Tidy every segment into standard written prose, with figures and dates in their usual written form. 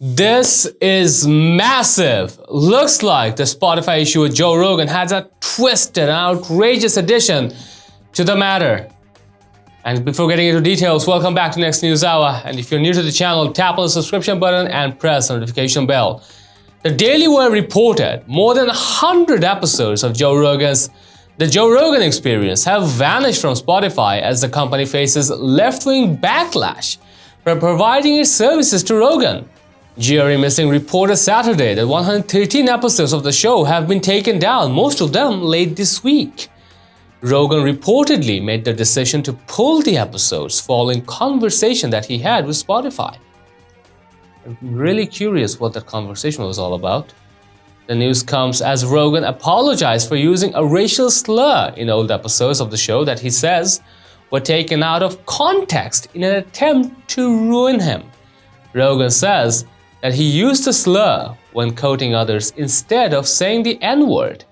This is massive. Looks like the Spotify issue with Joe Rogan has a twisted and outrageous addition to the matter. And before getting into details, welcome back to Next News Hour. And if you're new to the channel, tap on the subscription button and press the notification bell. The Daily Wire reported more than 100 episodes of The Joe Rogan Experience have vanished from Spotify as the company faces left-wing backlash for providing its services to Rogan. GRE Missing reported Saturday that 113 episodes of the show have been taken down, most of them late this week. Rogan reportedly made the decision to pull the episodes following conversation that he had with Spotify. I'm really curious what that conversation was all about. The news comes as Rogan apologized for using a racial slur in old episodes of the show that he says were taken out of context in an attempt to ruin him. Rogan says that he used the slur when quoting others instead of saying the N-word.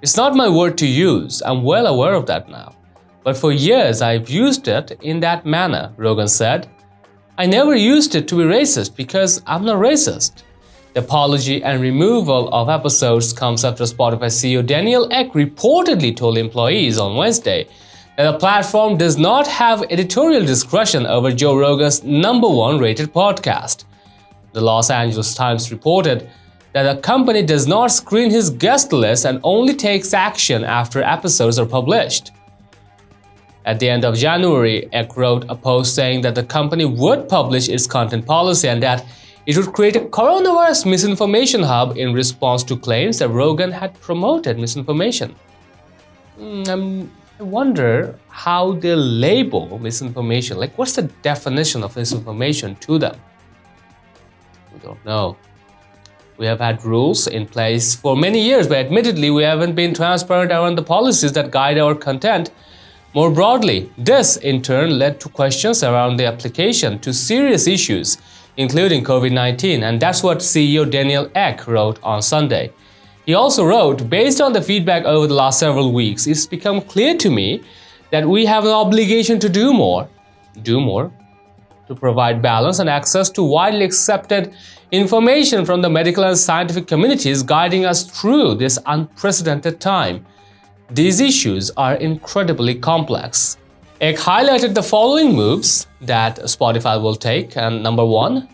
It's not my word to use, I'm well aware of that now. But for years I've used it in that manner, Rogan said. I never used it to be racist because I'm not racist. The apology and removal of episodes comes after Spotify CEO Daniel Ek reportedly told employees on Wednesday that the platform does not have editorial discretion over Joe Rogan's #1 rated podcast. The Los Angeles Times reported that the company does not screen his guest list and only takes action after episodes are published. At the end of January, Ek wrote a post saying that the company would publish its content policy and that it would create a coronavirus misinformation hub in response to claims that Rogan had promoted misinformation. I wonder how they label misinformation. Like, what's the definition of misinformation to them? We don't know. We have had rules in place for many years, but admittedly, we haven't been transparent around the policies that guide our content more broadly. This, in turn, led to questions around the application to serious issues, including COVID-19, and that's what CEO Daniel Ek wrote on Sunday. He also wrote, based on the feedback over the last several weeks, it's become clear to me that we have an obligation to do more, to provide balance and access to widely accepted information from the medical and scientific communities guiding us through this unprecedented time. These issues are incredibly complex. Ek highlighted the following moves that Spotify will take. And number 1,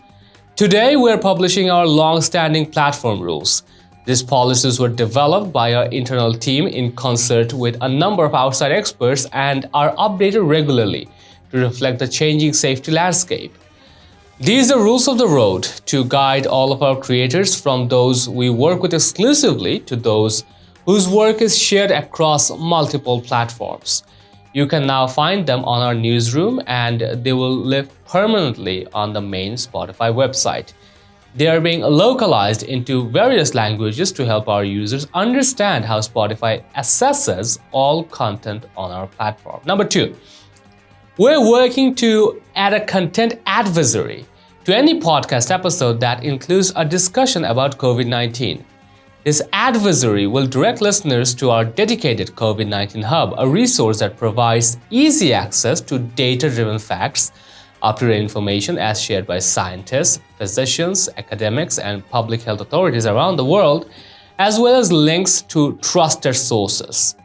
today we're publishing our long-standing platform rules. These policies were developed by our internal team in concert with a number of outside experts and are updated regularly to reflect the changing safety landscape. These are rules of the road to guide all of our creators, from those we work with exclusively to those whose work is shared across multiple platforms. You can now find them on our newsroom, and they will live permanently on the main Spotify website. They are being localized into various languages to help our users understand how Spotify assesses all content on our platform. Number 2, we're working to add a content advisory to any podcast episode that includes a discussion about COVID-19. This advisory will direct listeners to our dedicated COVID-19 hub, a resource that provides easy access to data-driven facts, up-to-date information as shared by scientists, physicians, academics, and public health authorities around the world, as well as links to trusted sources.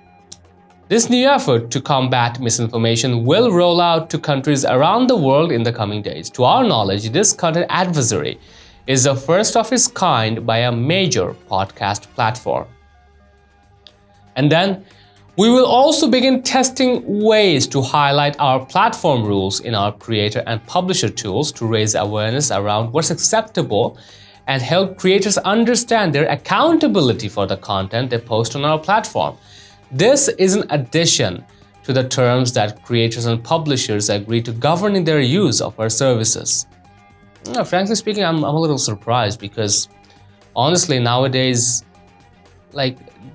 This new effort to combat misinformation will roll out to countries around the world in the coming days. To our knowledge, this content advisory is the first of its kind by a major podcast platform. And then, we will also begin testing ways to highlight our platform rules in our creator and publisher tools to raise awareness around what's acceptable and help creators understand their accountability for the content they post on our platform. This is an addition to the terms that creators and publishers agree to governing their use of our services. Frankly speaking, I'm a little surprised because honestly, nowadays,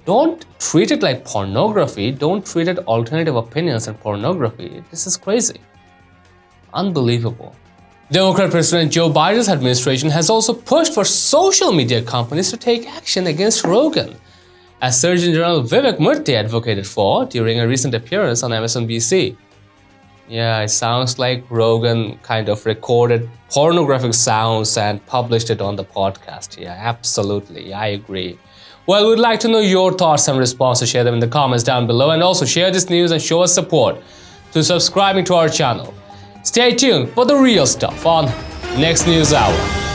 don't treat it like pornography. Don't treat it alternative opinions and pornography. This is crazy. Unbelievable. Democrat President Joe Biden's administration has also pushed for social media companies to take action against Rogan, as Surgeon General Vivek Murthy advocated for during a recent appearance on MSNBC. Yeah, it sounds like Rogan kind of recorded pornographic sounds and published it on the podcast. Yeah, absolutely. I agree. Well, we'd like to know your thoughts and responses. Share them in the comments down below. And also share this news and show us support through subscribing to our channel. Stay tuned for the real stuff on next News Hour.